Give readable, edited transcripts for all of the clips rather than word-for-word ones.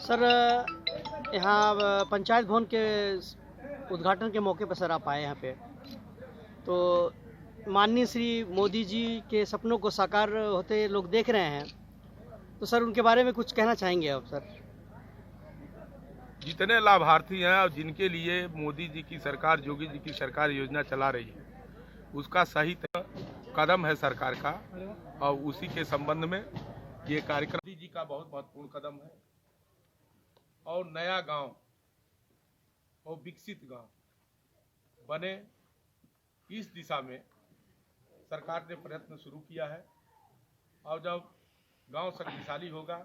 Sir, यहाँ पंचायत भवन के उद्घाटन के मौके पर सर आप आए यहाँ पे, तो माननीय श्री मोदी जी के सपनों को साकार होते लोग देख रहे हैं, तो सर उनके बारे में कुछ कहना चाहेंगे आप सर? जितने लाभार्थी हैं और जिनके लिए मोदी जी की सरकार, योगी जी की सरकार योजना चला रही है, उसका सही कदम है सरकार का, और उसी के संबंध में ये कार्यक्रम मोदी जी का बहुत महत्वपूर्ण कदम है। और नया गांव और विकसित गांव बने, इस दिशा में सरकार ने प्रयत्न शुरू किया है। और जब गांव शक्तिशाली होगा,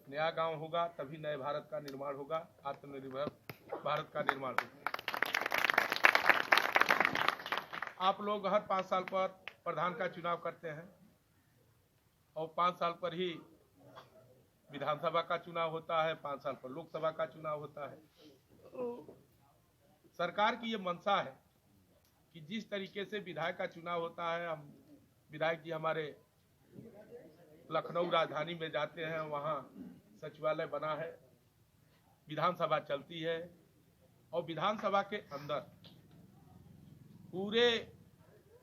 नया गांव होगा, तभी नए भारत का निर्माण होगा, आत्मनिर्भर भारत का निर्माण होगा। आप लोग हर 5 साल पर प्रधान का चुनाव करते हैं और 5 साल पर ही विधानसभा का चुनाव होता है, 5 साल पर लोकसभा का चुनाव होता है। सरकार की ये मंशा है कि जिस तरीके से विधायक का चुनाव होता है, हम विधायक जी हमारे लखनऊ राजधानी में जाते हैं, वहाँ सचिवालय बना है, विधानसभा चलती है, और विधानसभा के अंदर पूरे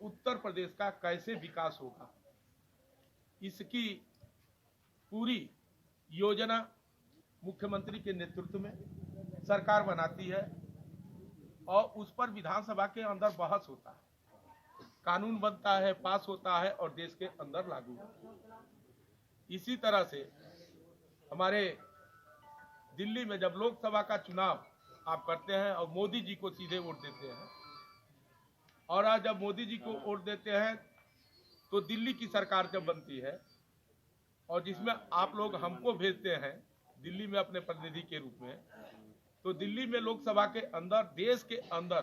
उत्तर प्रदेश का कैसे विकास होगा, इसकी पूरी योजना मुख्यमंत्री के नेतृत्व में सरकार बनाती है और उस पर विधानसभा के अंदर बहस होता है, कानून बनता है, पास होता है और देश के अंदर लागू होता है। इसी तरह से हमारे दिल्ली में जब लोकसभा का चुनाव आप करते हैं और मोदी जी को सीधे वोट देते हैं, और आज जब मोदी जी को वोट देते हैं तो दिल्ली की सरकार जब बनती है, और जिसमें आप लोग हमको भेजते हैं दिल्ली में अपने प्रतिनिधि के रूप में, तो दिल्ली में लोकसभा के अंदर, देश के अंदर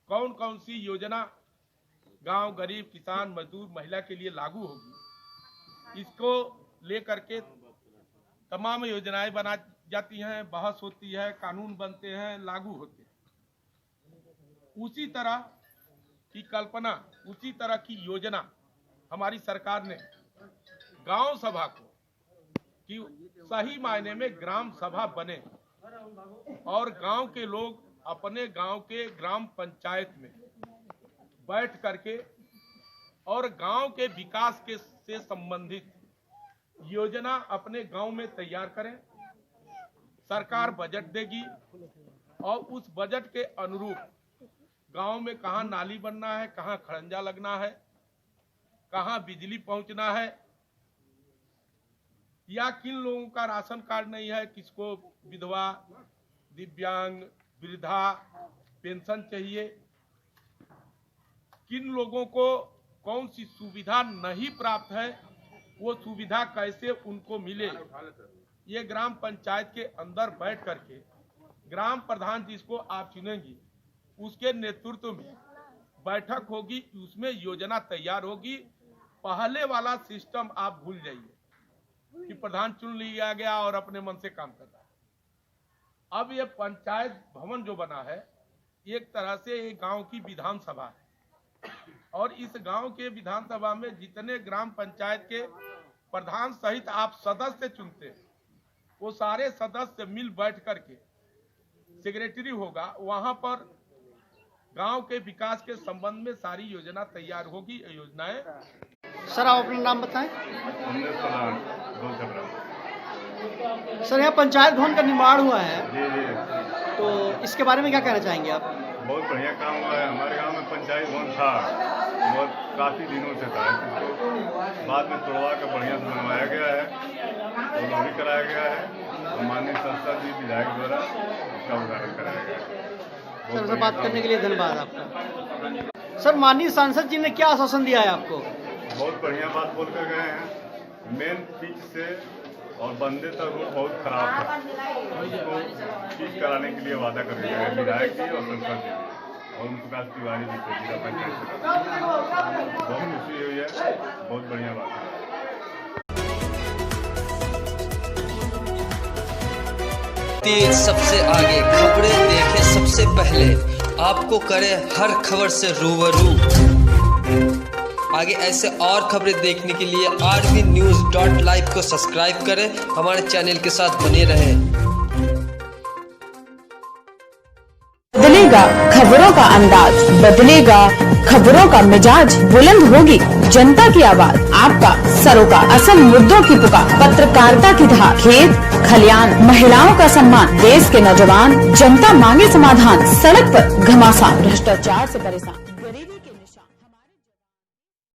कौन कौन सी योजना गांव, गरीब, किसान, मजदूर, महिला के लिए लागू होगी, इसको लेकर के तमाम योजनाएं बना जाती हैं, बहस होती है, कानून बनते हैं, लागू होते हैं। उसी तरह की कल्पना, उसी तरह की योजना हमारी सरकार ने गांव सभा को, कि सही मायने में ग्राम सभा बने और गांव के लोग अपने गांव के ग्राम पंचायत में बैठ करके और गांव के विकास के से संबंधित योजना अपने गांव में तैयार करें। सरकार बजट देगी और उस बजट के अनुरूप गांव में कहां नाली बनना है, कहां खड़ंजा लगना है, कहां बिजली पहुंचना है, या किन लोगों का राशन कार्ड नहीं है, किसको विधवा, दिव्यांग, वृद्धा पेंशन चाहिए, किन लोगों को कौन सी सुविधा नहीं प्राप्त है, वो सुविधा कैसे उनको मिले, ये ग्राम पंचायत के अंदर बैठ करके ग्राम प्रधान जिसको आप चुनेंगी उसके नेतृत्व में बैठक होगी, उसमें योजना तैयार होगी। पहले वाला सिस्टम आप भूल जाइए कि प्रधान चुन लिया गया और अपने मन से काम कर रहा है। अब ये पंचायत भवन जो बना है, एक तरह से एक गांव की विधानसभा है, और इस गांव के विधानसभा में जितने ग्राम पंचायत के प्रधान सहित आप सदस्य चुनते हैं, वो सारे सदस्य मिल बैठ करके सेक्रेटरी होगा, वहां पर गांव के विकास के संबंध में सारी योजना तैयार होगी। योजनाएं सर, आप अपना नाम बताएं। सर, यहाँ पंचायत भवन का निर्माण हुआ है, तो इसके बारे में क्या कहना चाहेंगे आप? बहुत बढ़िया काम हुआ है। हमारे गांव में पंचायत भवन था, बहुत काफ़ी दिनों से था, इसको बाद में तोड़वा कर बढ़िया से बनवाया गया है, वो भी कराया गया है, और माननीय सांसद जी, विधायक द्वारा इसका उद्घाटन कराया गया है। सर, बात करने के लिए धन्यवाद आपका। सर, माननीय सांसद जी ने क्या आश्वासन दिया है आपको? बहुत बढ़िया बात बोल कर गए हैं। मेन पिच से और बंदे तक रोड बहुत खराब है, उसको ठीक कराने के लिए वादा कर दिया है विधायक जी और सांसद जी और ओम प्रकाश तिवारी जी को, जिला पंचायत। बहुत खुशी हुई है, बहुत बढ़िया बात है। सबसे आगे खबरें देखें सबसे पहले, आपको करे हर खबर से रूबरू। आगे ऐसे और खबरें देखने के लिए rvnews.live को सब्सक्राइब करें, हमारे चैनल के साथ बने रहें। बदलेगा खबरों का अंदाज, बदलेगा खबरों का मिजाज, बुलंद होगी जनता की आवाज, आपका सरोकार, असल मुद्दों की पुकार, पत्रकारिता की धार, खेत खलियान, महिलाओं का सम्मान, देश के नौजवान, जनता मांगे समाधान, सड़क पर घमासान, भ्रष्टाचार से परेशान।